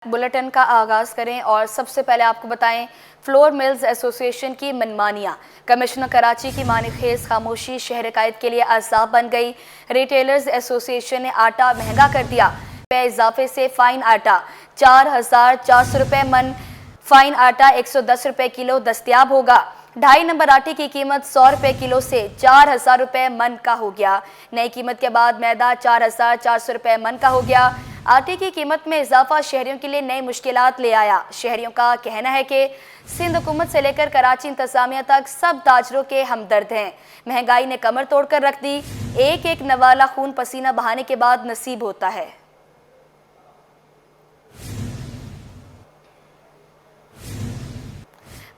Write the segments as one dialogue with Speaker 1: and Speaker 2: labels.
Speaker 1: Bulletin का आगाज करें और सबसे पहले आपको बताएं फ्लोर मिल्स एसोसिएशन की मनमानियां। कमिश्नर कराची की मानीखेज खामोशी शहर कायद के लिए अज़ाब बन गई। रिटेलर्स एसोसिएशन ने आटा महंगा कर दिया। पे इजाफे से फाइन आटा 4,400 रुपये मन, फाइन आटा 110 रुपये किलो दस्तयाब होगा। 2.5 नंबर आटे की कीमत 100 रुपये किलो से 4,000 रुपये मन का हो गया। नई कीमत के बाद मैदा 4,400 रुपये मन का हो गया। आटे की कीमत में इजाफा शहरियों के लिए नई मुश्किलात ले आया। शहरियों का कहना है कि सिंध हुकूमत से लेकर कराची इंतजामिया तक सब ताजरों के हमदर्द हैं। महंगाई ने कमर तोड़कर रख दी। एक एक नवाला खून पसीना बहाने के बाद नसीब होता है।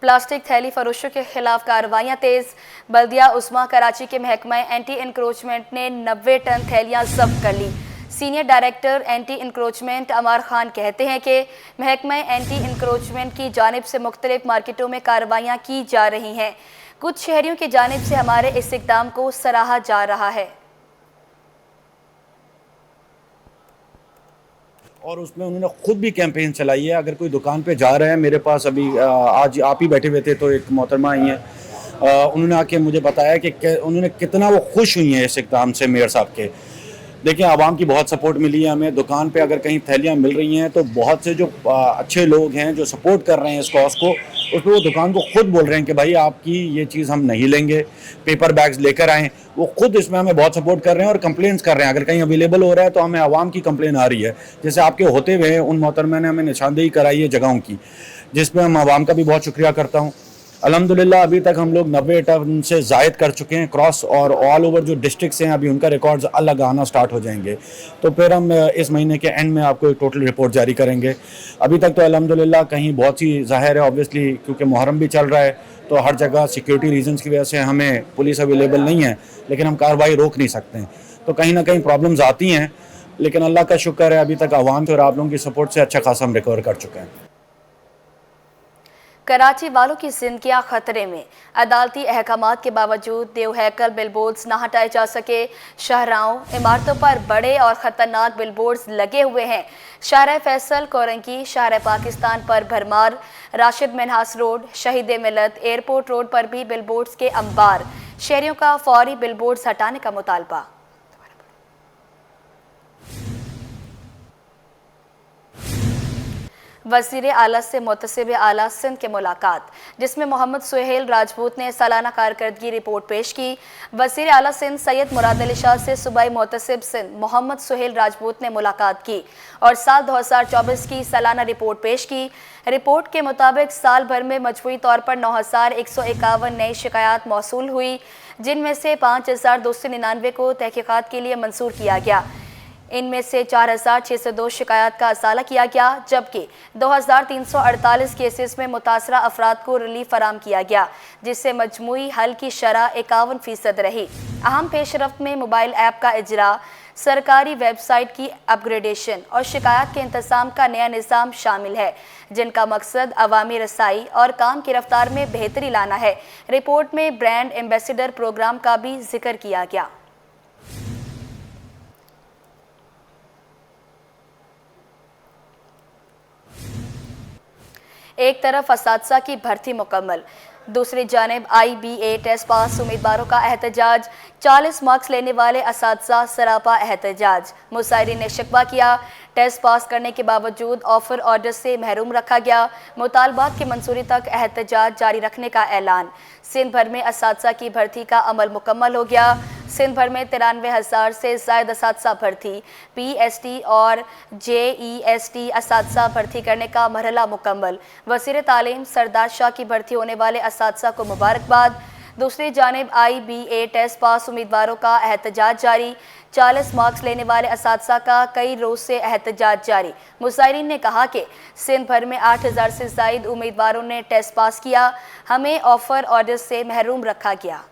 Speaker 1: प्लास्टिक थैली फरोशों के खिलाफ कार्रवाइयां तेज। बल्दिया उस्मा कराची के महकमा एंटी इंक्रोचमेंट ने 90 टन थैलियां जब्त कर ली। सीनियर डायरेक्टर एंटी इंक्रोचमेंट अमार खान कहते हैं कि महकमा एंटी इंक्रोचमेंट की जानिब से मुख्तलिफ मार्केटों में कार्रवाइयां की जा रही हैं। कुछ शहरियों की जानिब से हमारे इस इक़दाम को सराहा जा रहा है।
Speaker 2: और उसमें उन्होंने खुद भी कैंपेन चलाई है। अगर कोई दुकान पे जा रहे हैं, मेरे पास अभी आज आप ही बैठे हुए थे तो एक मोहतरमा आई हैं, उन्होंने आके मुझे बताया कि उन्होंने कितना वो खुश हुई हैं इस इक़दाम से मेयर साहब के। देखिए, आवाम की बहुत सपोर्ट मिली है हमें। दुकान पे अगर कहीं थैलियाँ मिल रही हैं तो बहुत से जो अच्छे लोग हैं जो सपोर्ट कर रहे हैं इस कॉज को, उसमें वो दुकान को खुद बोल रहे हैं कि भाई आपकी ये चीज़ हम नहीं लेंगे, पेपर बैग्स लेकर आएँ। वो खुद इसमें हमें बहुत सपोर्ट कर रहे हैं और कंप्लेंट्स कर रहे हैं। अगर कहीं अवेलेबल हो रहा है तो हमें आवाम की कंप्लेन आ रही है। जैसे आपके होते हुए उन मोहतरमा ने हमें निशानदेही कराई है जगहों की, जिसमें हम आवाम का भी बहुत शुक्रिया करता हूँ। अल्हम्दुलिल्लाह अभी तक हम लोग 90 टन से ज़ायद कर चुके हैं क्रॉस, और ऑल ओवर जो डिस्ट्रिक्ट्स हैं अभी उनका रिकॉर्ड्स अलग आना स्टार्ट हो जाएंगे। तो फिर हम इस महीने के एंड में आपको एक टोटल रिपोर्ट जारी करेंगे। अभी तक तो अल्हम्दुलिल्लाह कहीं बहुत सी ज़ाहिर है, ऑब्वियसली क्योंकि मुहर्रम भी चल रहा है तो हर जगह सिक्योरिटी रीजंस की वजह से हमें पुलिस अवेलेबल नहीं है, लेकिन हम कार्रवाई रोक नहीं सकते हैं। तो कहीं ना कहीं प्रॉब्लम्स आती हैं, लेकिन अल्लाह का शुक्र है अभी तक आवाम और आप लोगों की सपोर्ट से अच्छा खासा हम रिकवर कर चुके हैं।
Speaker 1: कराची वालों की जिंदगियां खतरे में। अदालती अहकामात के बावजूद देवहैकल बिलबोर्ड्स ना हटाए जा सके। शाहराहों, इमारतों पर बड़े और ख़तरनाक बिलबोर्ड्स लगे हुए हैं। शाहराह फैसल, कोरंकी, शाहराह पाकिस्तान पर भरमार, राशिद मिन्हास रोड, शहीद मिलत, एयरपोर्ट रोड पर भी बिलबोर्ड्स के अंबार। शहरियों का फौरी बिलबोर्ड्स हटाने का मुतालबा। वज़ीर आला से मुतसिब आला सिंध के मुलाकात, जिसमें मोहम्मद सुहेल राजपूत ने सालाना कारकर्दगी रिपोर्ट पेश की। वज़ीर आला सिंध सैयद मुराद अली शाह से सूबाई मुतसिब सिंध मोहम्मद सुहेल राजपूत ने मुलाकात की और साल 2024 की सालाना रिपोर्ट पेश की। रिपोर्ट के मुताबिक साल भर में मजमूई तौर पर 9,151 नई शिकायत मौसूल हुई, जिनमें से 5,299 को तहकीकात के लिए मंसूर किया गया। इनमें से 4,602 शिकायत का असाला किया गया, जबकि 2,348 केसेस में मुतासरा अफराद को रिलीफ फराम किया गया, जिससे मजमूई हल की शरह 51% रही। अहम पेशरफ्त में मोबाइल ऐप का इजरा, सरकारी वेबसाइट की अपग्रेडेशन और शिकायत के इंतजाम का नया निज़ाम शामिल है, जिनका मकसद अवामी रसाई और काम की रफ्तार में बेहतरी लाना है। रिपोर्ट में ब्रांड एम्बेसडर प्रोग्राम का भी जिक्र किया गया। एक तरफ असातिज़ा की भर्ती मुकम्मल, दूसरी जानिब IBA टेस्ट पास उम्मीदवारों का एहतजाज। 40 मार्क्स लेने वाले असातिज़ा सरापा एहतजाज। मुसाहिरीन ने शिकवा किया, टेस्ट पास करने के बावजूद ऑफर ऑर्डर से महरूम रखा गया। मुतालबात की मंजूरी तक एहतजाज जारी रखने का ऐलान। सिंध भर में असातिज़ा की भर्ती का अमल मुकम्मल हो गया। सिंध भर में 93,000 से ज़ायद असातिज़ा भर्ती, PST और JEST असातिज़ा भर्ती करने का मरहला मुकम्मल। वज़ीर तालीम सरदार शाह की भर्ती होने वाले असातिज़ा को मुबारकबाद। दूसरी जानिब IBA टेस्ट पास उम्मीदवारों का एहतजाज जारी। 40 मार्क्स लेने वाले असातिज़ा का कई रोज़ से एहतजाज जारी। मुसाहिरीन ने कहा कि सिंध भर में 8,000 से ज़ायद उम्मीदवारों ने टेस्ट पास किया, हमें ऑफर ऑर्डर से महरूम रखा गया।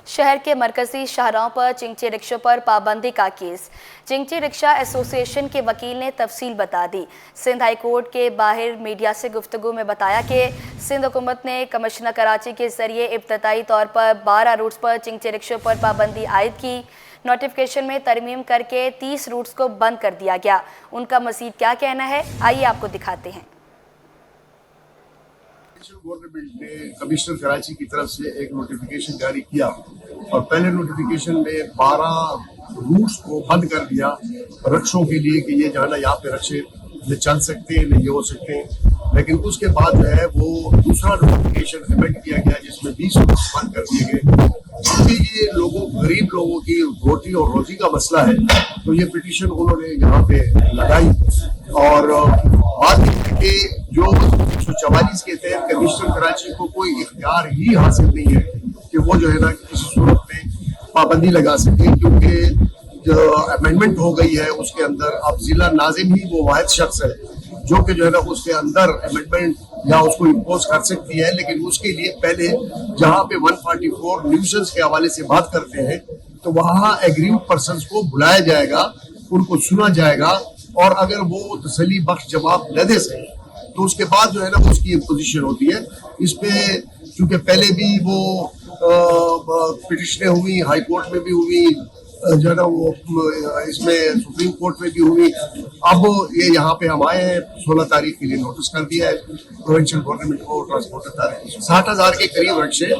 Speaker 1: शहर के मरकजी शाहराहों पर चिंगची रिक्शों पर पाबंदी का केस। चिंगची रिक्शा एसोसिएशन के वकील ने तफसील बता दी। सिंध हाई कोर्ट के बाहर मीडिया से गुफ्तगू में बताया कि सिंध हुकूमत ने कमिश्नर कराची के जरिए इब्तदाई तौर पर 12 रूट्स पर चिंगची रिक्शों पर पाबंदी आयद की। नोटिफिकेशन में तरमीम करके 30 रूट्स को बंद कर दिया गया। उनका मजीद क्या कहना है, आइए आपको दिखाते हैं।
Speaker 3: गवर्नमेंट ने कमिश्नर कराची की तरफ से एक नोटिफिकेशन जारी किया और पहले नोटिफिकेशन में 12 रूट्स को बंद कर दिया रक्षों के लिए कि ये जो है ना यहाँ पे रक्षे न चल सकते हैं न ये हो सकते हैं। लेकिन उसके बाद जो है वो दूसरा नोटिफिकेशन अमेंड किया गया जिसमें 20 रूट्स बंद कर दिए गए। क्योंकि ये गरीब लोगों की रोटी और रोजी का मसला है तो ये पिटीशन उन्होंने यहाँ पे लगाई और बात कि जो 144 के तहत कमिश्नर कराची को कोई इख्तियार ही हासिल नहीं है कि वो जो है ना किसी सूरत में पाबंदी लगा सके, क्योंकि जो अमेंडमेंट हो गई है उसके अंदर अब जिला नाजिम ही वो वाहिद शख्स है जो कि जो है ना उसके अंदर अमेंडमेंट या उसको इम्पोज कर सकती है। लेकिन उसके लिए पहले जहाँ पे 144 न्यूसेंस के हवाले से बात करते हैं तो वहाँ एग्रीव्ड पर्सन्स को बुलाया जाएगा, उनको सुना जाएगा और अगर वो तसल्ली बख्श जवाब न दे सके तो उसके बाद जो है ना उसकी पोजीशन होती है। इस पे चूंकि पहले भी वो पिटिशनें हुई, हाई कोर्ट में भी हुई, जो है ना वो इसमें सुप्रीम कोर्ट में भी हुई। अब ये यहाँ पे हम आए हैं, 16 तारीख के लिए नोटिस कर दिया है प्रोविंशियल गवर्नमेंट को, ट्रांसपोर्ट अथॉरिटी 60,000 के करीब रक्षे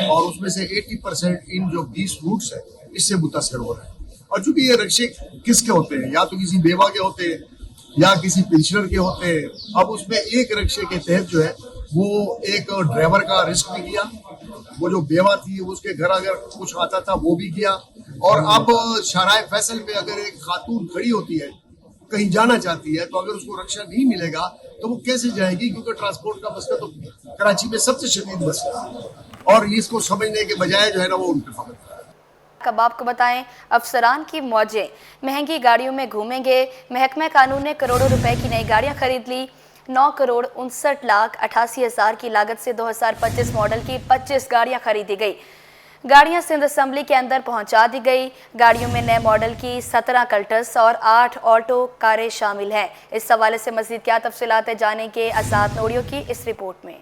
Speaker 3: और उसमें से 80% इन जो 20 रूट्स है इससे मुतासर हो रहे हैं। और चूंकि ये रक्षे किसके होते हैं, या तो किसी बेवा के होते हैं या किसी पेंशनर के होते हैं। अब उसमें एक रक्षे के तहत जो है वो एक ड्राइवर का रिस्क भी किया, वो जो बेवा थी उसके घर अगर कुछ आता था वो भी किया। और अब शराय फैसल पे अगर एक खातून खड़ी होती है कहीं जाना चाहती है तो अगर उसको रक्षा नहीं मिलेगा तो वो कैसे जाएगी, क्योंकि ट्रांसपोर्ट का मसला तो कराची में सबसे शदीद मसला है और इसको समझने के बजाय जो है ना वो उनके
Speaker 1: कब आपको बताएं, अफसरान की मौजें, महंगी गाड़ियों में घूमेंगे। महकमा कानून ने करोड़ों रुपए की नई गाड़ियां खरीद ली। 9,59,88,000 की लागत से 2025 मॉडल की 25 गाड़ियां खरीदी गई। गाड़ियां सिंध असेंबली के अंदर पहुंचा दी गई। गाड़ियों में नए मॉडल की 17 कल्टस और 8 ऑल्टो कारें शामिल हैं। इस हवाले से मजीद क्या तफसीलात जानेंगे आजाद नोड़ियों की इस रिपोर्ट में।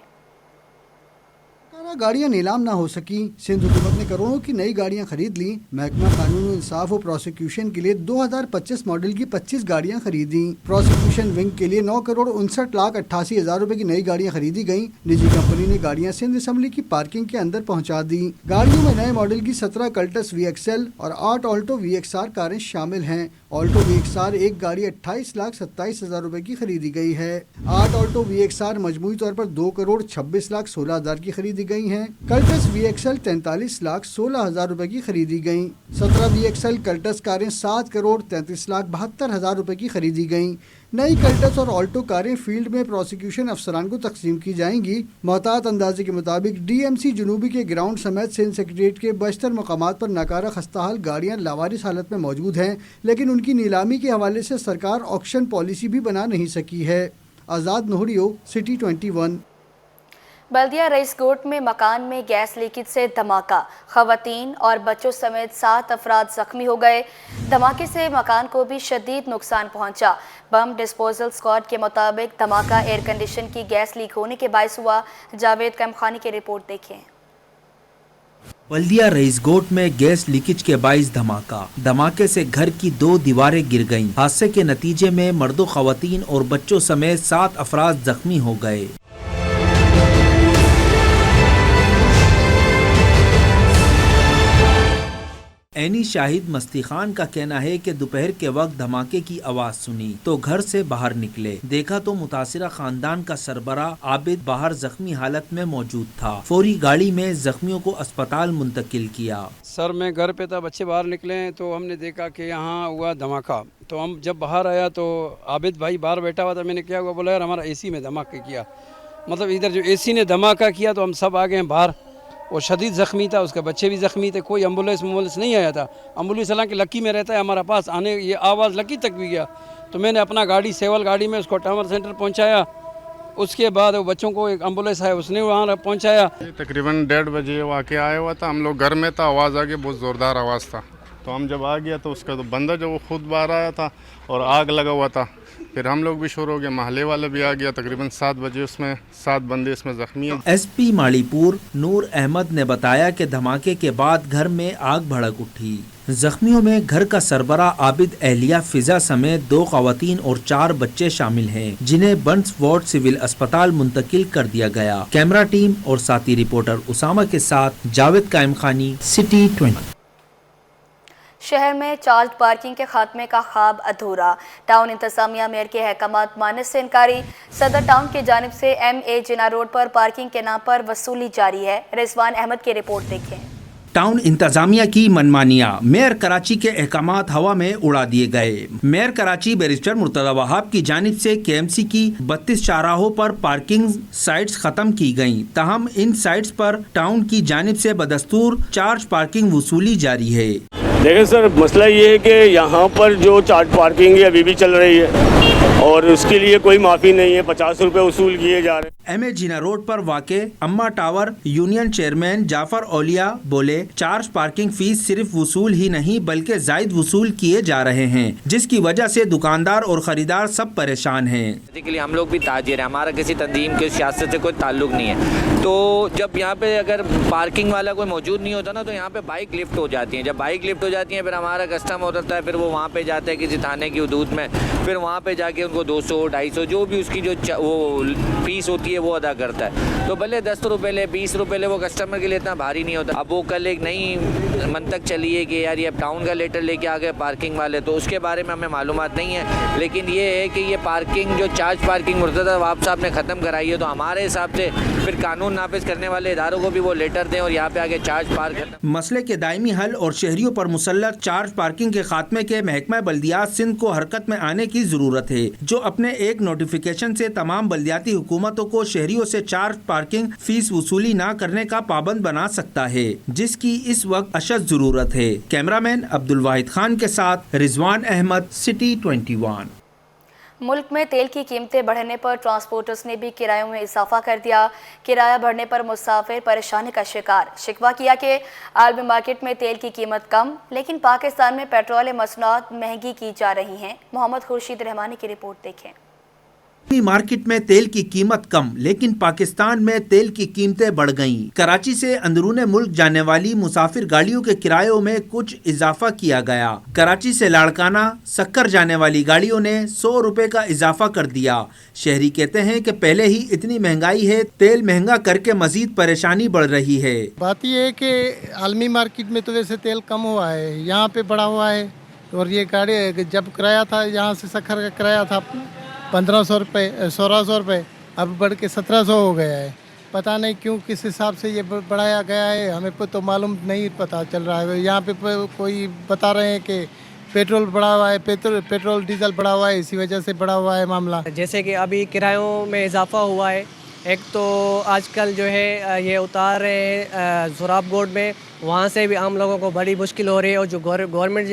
Speaker 4: गाड़ियां नीलाम ना हो सकी, सिंध हुकूमत ने करोड़ों की नई गाड़ियां खरीद ली। महकमा कानून इंसाफ और प्रोसिक्यूशन के लिए 2025 मॉडल की 25 गाड़ियां खरीदी। प्रोसिक्यूशन विंग के लिए 9,59,88,000 रुपए की नई गाड़ियां खरीदी गईं। निजी कंपनी ने गाड़ियां सिंध असेंबली की पार्किंग के अंदर पहुंचा दी। गाड़ियों में नए मॉडल की 17 कल्टस VXL और 8 ऑल्टो VXR कारें शामिल हैं। ऑल्टो VXR एक गाड़ी 28,27,000 रुपए की खरीदी गई है। 8 ऑल्टो VXR मजमूई तौर पर 2,26,16,000 की खरीदी गई हैं। कल्टस VXL 43,16,000 रुपए की खरीदी गईं। 17 VXL कल्टस कारें 7,33,72,000 रुपए की खरीदी गईं। नई कल्टस और ऑल्टो कारें फील्ड में प्रोसिक्यूशन अफसरान को तकसीम की जाएंगी। मोहतात अंदाजे के मुताबिक DMC जुनूबी के ग्राउंड समेत सिंध सेक्रेटेरिएट के बशतर मकामात पर नाकारा खस्ताहाल गाड़ियां लावारिस हालत में मौजूद हैं, लेकिन उनकी नीलामी के हवाले से सरकार ऑक्शन पॉलिसी भी बना नहीं सकी है। आज़ाद नोहरियो, सिटी 21।
Speaker 1: बल्दिया रईस कोट में मकान में गैस लीकेज से धमाका, खवातीन और बच्चों समेत 7 अफराद जख्मी हो गए। धमाके से मकान को भी शदीद नुकसान पहुंचा। बम डिस्पोजल स्क्वाड के मुताबिक धमाका एयर कंडीशन की गैस लीक होने के बायस हुआ। जावेद कमखानी की रिपोर्ट देखें।
Speaker 5: बल्दिया रईस गोट में गैस लीकेज के बाइस धमाका। धमाके से घर की 2 दीवारें गिर गईं। हादसे के नतीजे में मर्दों, खवातीन और बच्चों समेत 7 अफराद जख्मी हो गए। एनी शाहिद मस्ती खान का कहना है कि दोपहर के वक्त धमाके की आवाज सुनी तो घर से बाहर निकले, देखा तो मुतासिरा खानदान का सरबरा आबिद बाहर जख्मी हालत में मौजूद था। फौरी गाड़ी में जख्मियों को अस्पताल मुंतकिल किया।
Speaker 6: सर मैं घर पे था, बच्चे बाहर निकले तो हमने देखा कि यहाँ हुआ धमाका। तो हम जब बाहर आया तो आबिद भाई बाहर बैठा हुआ था। मैंने क्या हुआ, बोला यार हमारा AC में धमाका किया। मतलब इधर जो AC ने धमाका किया तो हम सब आ गए हैं बाहर। वो शदीद ज़ख्मी था, उसके बच्चे भी ज़ख्मी थे। कोई एम्बुलेंस नहीं आया था। एम्बुलेंस हालांकि लक्की में रहता है हमारा पास, आने ये आवाज़ लक्की तक भी गया। तो मैंने अपना गाड़ी सेवल गाड़ी में उसको टावर सेंटर पहुंचाया। उसके बाद वो बच्चों को एक एम्बुलेंस है उसने वहाँ पहुंचाया।
Speaker 7: तकरीबन 1:30 बजे वाक़या आया हुआ था। हम लोग घर में था, आवाज़ आ गई, बहुत ज़ोरदार आवाज़ था। तो हम जब आ गया तो उसका तो बंदा जो वो खुद बाहर आया था और आग लगा हुआ था। फिर हम लोग भी शुरू हो गए, महल्ले वाले भी आ गया। तकरीबन 7 बजे उसमें 7 बंदे इसमें जख्मी हैं।
Speaker 5: एसपी माड़ीपुर नूर अहमद ने बताया कि धमाके के बाद घर में आग भड़क उठी। जख्मियों में घर का सरबरा आबिद एहलिया फिजा समेत 2 खवातीन और 4 बच्चे शामिल हैं, जिन्हें बंस वार्ड सिविल अस्पताल मुंतकिल कर दिया गया। कैमरा टीम और साथी रिपोर्टर उसामा के साथ जावेद कायम खानी, सिटी 20।
Speaker 1: शहर में चार्ज पार्किंग के खात्मे का ख्वाब अधूरा। टाउन इंतजामिया मेयर के अहकामात मानने से इनकारी। सदर टाउन की जानिब से MA जिना रोड पर पार्किंग के नाम पर वसूली जारी है। रिजवान अहमद की रिपोर्ट देखें।
Speaker 5: टाउन इंतजामिया की मनमानियां, मेयर कराची के अहकामात हवा में उड़ा दिए गए। मेयर कराची बैरिस्टर मुर्तजा वहाब की जानिब से KMC की 32 चौराहों पर पार्किंग साइट्स खत्म की गयी, ताहम इन साइट्स पर टाउन की जानिब से बदस्तूर चार्ज पार्किंग वसूली जारी है।
Speaker 8: देखिए सर, मसला ये है कि यहाँ पर जो चार्ज पार्किंग है अभी भी चल रही है और उसके लिए कोई माफ़ी नहीं है। 50 रुपये वसूल किए जा रहे हैं।
Speaker 5: MA जिना रोड पर वाक़े अम्मा टावर यूनियन चेयरमैन जाफर औलिया बोले, चार्ज पार्किंग फीस सिर्फ वसूल ही नहीं बल्कि जायद वसूल किए जा रहे हैं, जिसकी वजह से दुकानदार और खरीदार सब परेशान हैं।
Speaker 9: बेसिकली हम लोग भी ताजिर हैं, हमारा किसी तंजीम के सियासत से कोई ताल्लुक नहीं है। तो जब यहाँ पे अगर पार्किंग वाला कोई मौजूद नहीं होता ना, तो यहाँ पे बाइक लिफ्ट हो जाती हैं। जब बाइक लिफ्ट हो जाती हैं, फिर हमारा कस्टम होता है, फिर वो वहाँ पे जाता है किसी थाने की हदूद में, फिर वहाँ पे जाके उनको 200 250 जो भी उसकी जो वो फीस होती है वो अदा करता है। तो भले 10 रुपये ले 20 रुपये ले, वो कस्टमर के लिए इतना भारी नहीं होता। अब वो कल एक नई मंतक चली है कि यार ये टाउन का लेटर लेके आ गए पार्किंग वाले, तो उसके बारे में हमें मालूमात नहीं है। लेकिन ये है कि ये पार्किंग जो चार्ज पार्किंग मुर्तज़ा वहाब साहब ने ख़त्म कराई है, तो हमारे हिसाब से फिर कानून नाफिज करने वाले इदारों को भी वो लेटर दें और यहाँ पे आगे चार्ज पार्क।
Speaker 5: मसले के दायमी हल और शहरियों पर मुसल्लत चार्ज पार्किंग के खात्मे के महकमा बल्दियात सिंध को हरकत में आने की जरूरत है, जो अपने एक नोटिफिकेशन से तमाम बल्दियाती हुकूमतों को शहरियों से चार्ज पार्किंग फीस वसूली न करने का पाबंद बना सकता है, जिसकी इस वक्त अशद जरूरत है। कैमरामैन अब्दुल वाहिद खान के साथ रिजवान अहमद, सिटी 21।
Speaker 1: मुल्क में तेल की कीमतें बढ़ने पर ट्रांसपोर्टर्स ने भी किरायों में इजाफा कर दिया। किराया बढ़ने पर मुसाफिर परेशानी का शिकार। शिकवा किया कि आलमी मार्केट में तेल की कीमत कम, लेकिन पाकिस्तान में पेट्रोल मसनूआत महंगी की जा रही हैं। मोहम्मद खुर्शीद रहमानी की रिपोर्ट देखें।
Speaker 5: मार्केट में तेल की कीमत कम, लेकिन पाकिस्तान में तेल की कीमतें बढ़ गईं। कराची से अंदरूने मुल्क जाने वाली मुसाफिर गाड़ियों के किरायों में कुछ इजाफा किया गया। कराची से लाड़काना सक्कर जाने वाली गाड़ियों ने 100 रुपए का इजाफा कर दिया। शहरी कहते हैं कि पहले ही इतनी महंगाई है, तेल महंगा करके मजीद परेशानी बढ़ रही है।
Speaker 10: बात यह है कि आलमी मार्केट में तो वैसे तेल कम हुआ है, यहाँ पे बढ़ा हुआ है। और ये गाड़ी जब किराया था, यहाँ से सक्कर का किराया था 1500 रुपये 1600 रुपये, अब बढ़ के 1700 हो गया है। पता नहीं क्यों, किस हिसाब से ये बढ़ाया गया है, हमें तो मालूम नहीं पता चल रहा है। यहाँ पे कोई बता रहे हैं कि पेट्रोल बढ़ा हुआ है, पेट्रोल डीजल बढ़ा हुआ है, इसी वजह से बढ़ा हुआ है मामला।
Speaker 11: जैसे कि अभी किरायों में इजाफा हुआ है। एक तो आजकल जो है ये उतार रहे हैं जोराब गोड में, वहाँ से भी आम लोगों को बड़ी मुश्किल हो रही है। और जो गवर्नमेंट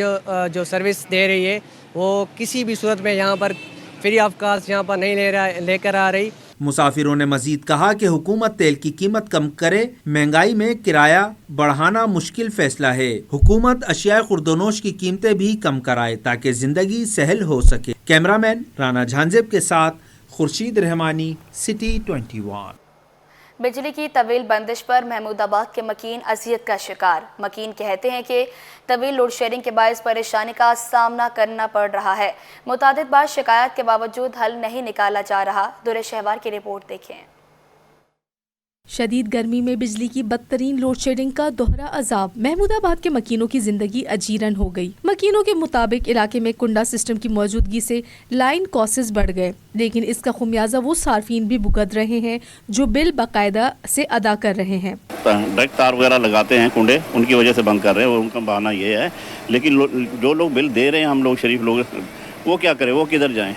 Speaker 11: जो सर्विस दे रही है, वो किसी भी सूरत में यहाँ पर फ्री ऑफ कास्ट यहाँ पर नहीं लेकर आ रही।
Speaker 5: मुसाफिरों ने मजीद कहा कि हुकूमत तेल की कीमत कम करे, महंगाई में किराया बढ़ाना मुश्किल फैसला है। हुकूमत अशिया खुर्दोनोश की कीमतें भी कम कराए ताकि जिंदगी सहल हो सके। कैमरामैन राना झांजेब के साथ खुर्शीद रहमानी, सिटी 21।
Speaker 1: बिजली की तवील बंदिश पर महमूदाबाद के मकीन अजियत का शिकार। मकीन कहते हैं कि तवील लोड शेडिंग के बायस परेशानी का सामना करना पड़ रहा है। मुतादिद बार शिकायत के बावजूद हल नहीं निकाला जा रहा। दुरे शहवार की रिपोर्ट देखें।
Speaker 12: शदीद गर्मी में बिजली की बदतरीन लोड शेडिंग का दोहरा अजाब। महमूदाबाद के मकीनों की जिंदगी अजीरन हो गई। मकीनों के मुताबिक इलाके में कुंडा सिस्टम की मौजूदगी से लाइन कॉसेस बढ़ गए, लेकिन इसका खुमियाजा वो सार्फिन भी भुगत रहे हैं जो बिल बाकायदा से अदा कर रहे हैं।
Speaker 13: डायरेक्ट तार वगैरह लगाते हैं कुंडे, उनकी वजह से बंद कर रहे हैं, उनका बहाना ये है। लेकिन जो लोग बिल दे रहे हैं, हम लोग शरीफ लोग, वो क्या करें, वो किधर जाएँ?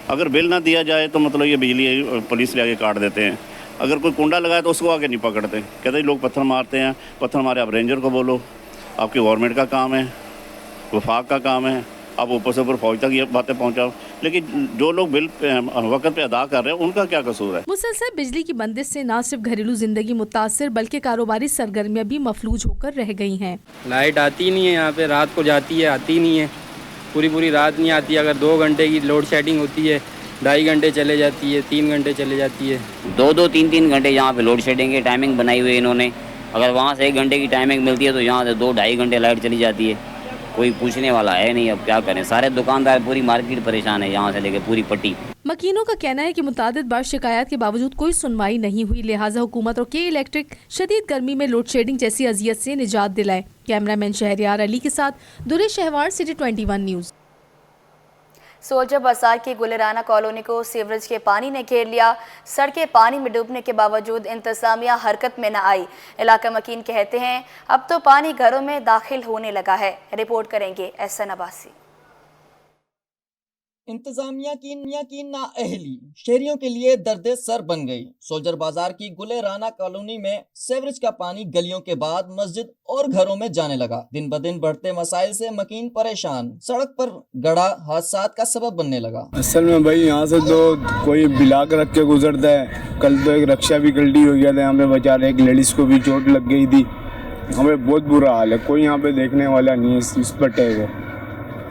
Speaker 13: अगर बिल ना दिया जाए तो मतलब ये बिजली पुलिस ले आके काट देते हैं। अगर कोई कुंडा लगाए तो उसको आगे नहीं पकड़ते, कहते हैं लोग पत्थर मारते हैं। पत्थर मारे, आप रेंजर को बोलो, आपकी गवर्नमेंट का काम है, वफाक का काम है, आप ऊपर से ऊपर फौज तक ये बातें पहुंचाओ, लेकिन जो लोग बिल वक्त पे अदा कर रहे हैं उनका क्या कसूर है?
Speaker 12: मुसलसल बिजली की बंदिश से न सिर्फ घरेलू जिंदगी मुतासर बल्कि कारोबारी सरगर्मियां भी मफलूज होकर रह गई हैं।
Speaker 6: लाइट आती नहीं है यहाँ पे, रात को जाती है, आती नहीं है, पूरी रात नहीं आती। अगर 2 घंटे की लोड शेडिंग होती है, 2.5 घंटे चले जाती है, 3 घंटे चले जाती है।
Speaker 14: 2-2, 3-3 घंटे यहाँ पे लोड शेडिंग की टाइमिंग बनाई हुई है इन्होंने। अगर वहाँ से 1 घंटे की टाइमिंग मिलती है तो यहाँ से 2-2.5 घंटे लाइट चली जाती है। कोई पूछने वाला है नहीं, अब क्या करें। सारे दुकानदार, पूरी मार्केट परेशान है, यहाँ से लेके पूरी पट्टी।
Speaker 12: मकीनों का कहना है कि मुतादिद बार शिकायत के बावजूद कोई सुनवाई नहीं हुई, लिहाजा हुकूमत और के इलेक्ट्रिक शदीद गर्मी में लोड शेडिंग जैसी अजियत से निजात दिलाए। कैमरामैन शहरियार अली के साथ दुरे शहवार, सिटी 21 न्यूज़।
Speaker 1: सोल्जर बाजार की गुलराना कॉलोनी को सीवरेज के पानी ने घेर लिया। सड़कें पानी में डूबने के बावजूद इंतजामिया हरकत में न आई। इलाका मकीन कहते हैं अब तो पानी घरों में दाखिल होने लगा है। रिपोर्ट करेंगे एहसन अब्बासी।
Speaker 15: इंतजामिया की नाअहली शहरियों के लिए दर्द सर बन गई। सोल्जर बाजार की गुलेराना कॉलोनी में सीवरेज का पानी गलियों के बाद मस्जिद और घरों में जाने लगा। दिन ब दिन बढ़ते मसाइल से मकीन परेशान, सड़क पर गड़ा हादसात का सबब बनने लगा।
Speaker 16: असल में भाई यहाँ से तो कोई बिलाक रख के गुजरता है। कल तो एक रक्षा भी गलती हो गया था यहाँ पे, बेचारे एक लेडीज को भी चोट लग गई थी। हमें बहुत बुरा हाल है, कोई यहाँ पे देखने वाला नहीं है इस पट्टे को।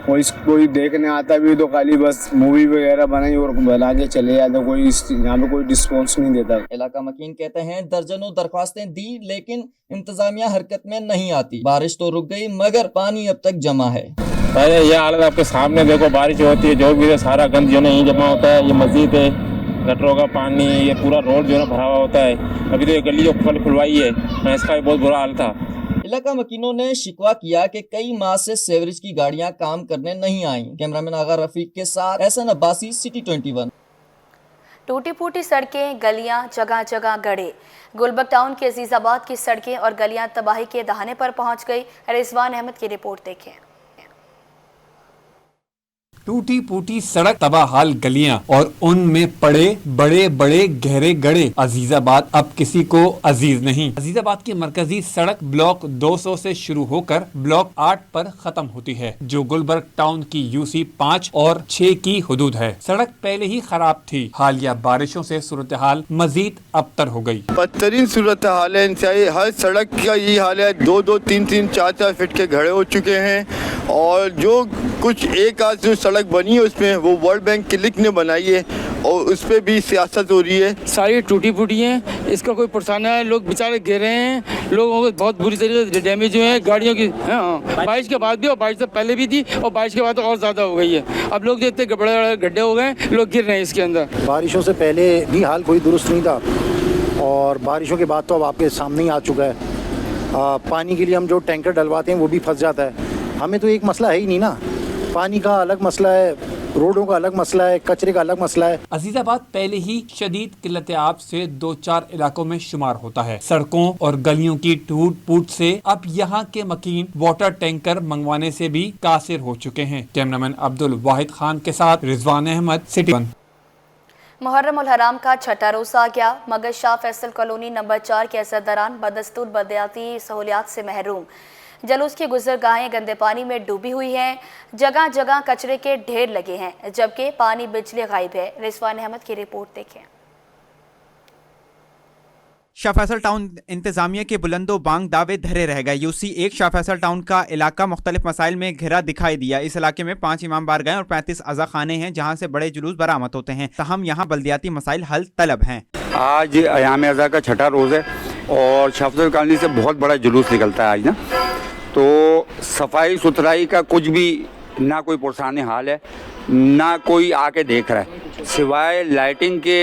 Speaker 16: कोई देखने आता भी तो खाली बस मूवी वगैरह बनाई और बना के चले जाते, कोई यहाँ पे कोई रिस्पॉन्स नहीं देता।
Speaker 15: इलाका मकीन कहते हैं दर्जनों दरख्वास्तें दी लेकिन इंतजामिया हरकत में नहीं आती। बारिश तो रुक गई मगर पानी अब तक जमा है।
Speaker 17: पहले ये हालत आपके सामने देखो, बारिश होती है जो भी है सारा गंद जो है यहीं जमा होता है। ये मस्जिद है, गटरों का पानी, ये पूरा रोड जो है भरा हुआ होता है। अभी तो ये गली जो खुलवाई है, इसका भी बहुत बुरा हाल था।
Speaker 15: इलाका मकीनों ने शिकवा किया कि कई माह से सीवरेज की गाड़ियां काम करने नहीं आई। कैमरामैन आगा रफीक के साथ एहसन अब्बासी, सिटी 21।
Speaker 1: टूटी फूटी सड़कें, गलियां, जगह जगह गड्ढे। गुलबर्ग टाउन के अजीजाबाद की सड़कें और गलियां तबाही के दहाने पर पहुंच गई। रिजवान अहमद की रिपोर्ट देखें।
Speaker 18: टूटी फूटी सड़क, तबाहाल गलियां और उनमें पड़े बड़े बड़े गहरे गड्ढे। अजीजाबाद अब किसी को अजीज नहीं। अजीजाबाद की मरकजी सड़क ब्लॉक 200 से शुरू होकर ब्लॉक 8 पर खत्म होती है, जो गुलबर्ग टाउन की यूसी 5 और 6 की हुदूद है। सड़क पहले ही खराब थी, हालिया बारिशों से सूरत हाल मजीद अबतर हो गई।
Speaker 19: बदतरीन सूरत हाल है, हर सड़क का यही हाल है। 2-2, 3-3, 4-4 फीट के गड्ढे हो चुके हैं और जो कुछ एक आध जो सड़क बनी है उसमें वो वर्ल्ड बैंक क्लिक ने बनाई है और उस पर भी सियासत हो रही है।
Speaker 6: सारी टूटी फूटी हैं, इसका कोई परेशान है। लोग बेचारे गिर रहे हैं, लोगों को बहुत बुरी तरीके से डैमेज हुए हैं गाड़ियों की। हाँ, बारिश के बाद भी और बारिश से पहले भी थी और बारिश के बाद तो और ज़्यादा हो गई है। अब लोग देखते बड़े बड़े गड्ढे हो गए, लोग गिर रहे हैं इसके अंदर।
Speaker 20: बारिशों से पहले भी हाल कोई दुरुस्त नहीं था और बारिशों के बाद तो अब आपके सामने ही आ चुका है। पानी के लिए हम जो टैंकर डलवाते हैं वो भी फंस जाता है। हमें तो एक मसला है ही नहीं ना, पानी का अलग मसला है, रोडों का अलग मसला है, कचरे का अलग मसला है।
Speaker 18: अजीजाबाद पहले ही शदीद किल्लत आब से 2-4 इलाकों में शुमार होता है। सड़कों और गलियों की टूट फूट से अब यहाँ के मकीन वाटर टैंकर मंगवाने से भी कासिर हो चुके हैं। कैमरामैन अब्दुल वाहिद खान के साथ रिजवान अहमद, सिटी 1।
Speaker 1: मुहर्रम उल हराम का छठा रोज़ आ गया, मगर शाह फैसल कॉलोनी नंबर 4 के असरदारान बदस्तूर बदयाती सहूलियात से महरूम। जलूस की गुजरगाहें गंदे पानी में डूबी हुई हैं, जगह जगह कचरे के ढेर लगे हैं, जबकि पानी बिजली गायब है। रिजवान अहमद की रिपोर्ट देखें।
Speaker 21: शाह फैसल टाउन इंतजामिया के बुलंदो बांग दावे धरे रह गए। यूसी 1 शाह फैसल टाउन का इलाका मुख्तलिफ मसाइल में घिरा दिखाई दिया। इस इलाके में 5 इमाम बारगाहें और 35 अज़ा खाने हैं, जहाँ से बड़े जुलूस बरामद होते हैं। तहम यहाँ बल्दियाती मसाइल हल तलब हैं।
Speaker 22: आज अयाम अज़ा का छठा रोज़ है और शाह फैसल कॉलोनी से बहुत बड़ा जुलूस निकलता है आज ना, तो सफाई सुथराई का कुछ भी ना कोई पुरसाने हाल है, ना कोई आके देख रहा है। सिवाय लाइटिंग के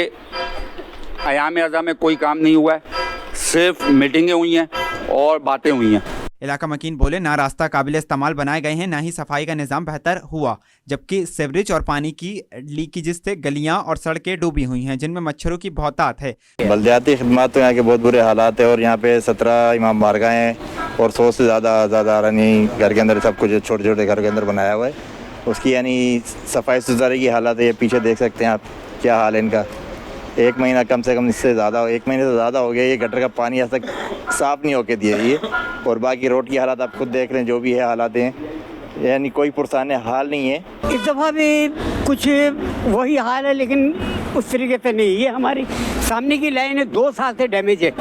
Speaker 22: अयाम अज़ा में कोई काम नहीं हुआ है, सिर्फ मीटिंगें हुई हैं और बातें हुई हैं।
Speaker 21: इलाका मकीन बोले ना रास्ता काबिल इस्तेमाल बनाए गए हैं, ना ही सफाई का निज़ाम बेहतर हुआ, जबकि सीवरेज और पानी की लीकेजेस से गलियां और सड़कें डूबी हुई हैं, जिनमें मच्छरों की बहुतात है।
Speaker 23: बल्दियाती खिदमत तो यहाँ के बहुत बुरे हालात है और यहाँ पे 17 इमाम बारगाहें और 100 से ज़्यादा यानी घर के अंदर सब कुछ छोटे छोटे घर के अंदर बनाया हुआ है। उसकी यानी सफाई सुथराई की हालत है, ये पीछे देख सकते हैं आप क्या हाल है इनका। 1 महीना कम से कम, इससे ज़्यादा 1 महीने से ज़्यादा हो गया, ये गटर का पानी आज तक साफ़ नहीं होके दिया ये। और बाकी रोड की हालात आप खुद देख रहे हैं, जो भी है हालात हैं यानी कोई पुरसाने हाल नहीं है।
Speaker 2: इस दफ़ा भी कुछ वही हाल है, लेकिन उस तरीके से नहीं। ये हमारी सामने की लाइन 2 साल से डैमेज है।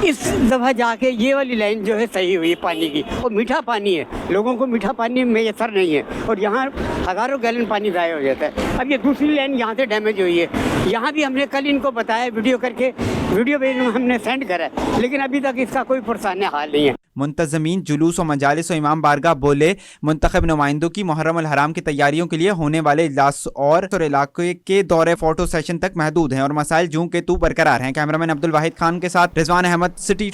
Speaker 2: इस दफ़ा जाके ये वाली लाइन जो है सही हुई है पानी की, और मीठा पानी है, लोगों को मीठा पानी मैसर नहीं है, और यहाँ हज़ारों गैलन पानी ज़ाया हो जाता है। अब ये दूसरी लाइन यहाँ से डैमेज हुई है। यहाँ भी हमने कल इनको बताया, वीडियो करके वीडियो भी हमने सेंड करा है, लेकिन अभी तक इसका कोई पुरसाने हाल नहीं है।
Speaker 21: मुंतज़मीन जुलूस व मजालिस व इमाम बारगाह बोले मुंतखब नुमाइंदों की मुहर्रम अल हराम की तैयारियों के लिए होने वाले इजलास और इलाके के दौरे फोटो सेशन तक महदूद हैं और मसाइल जूं के तू बरकरार हैं। कैमरामैन अब्दुल वाहिद खान के साथ रिजवान अहमद, सिटी।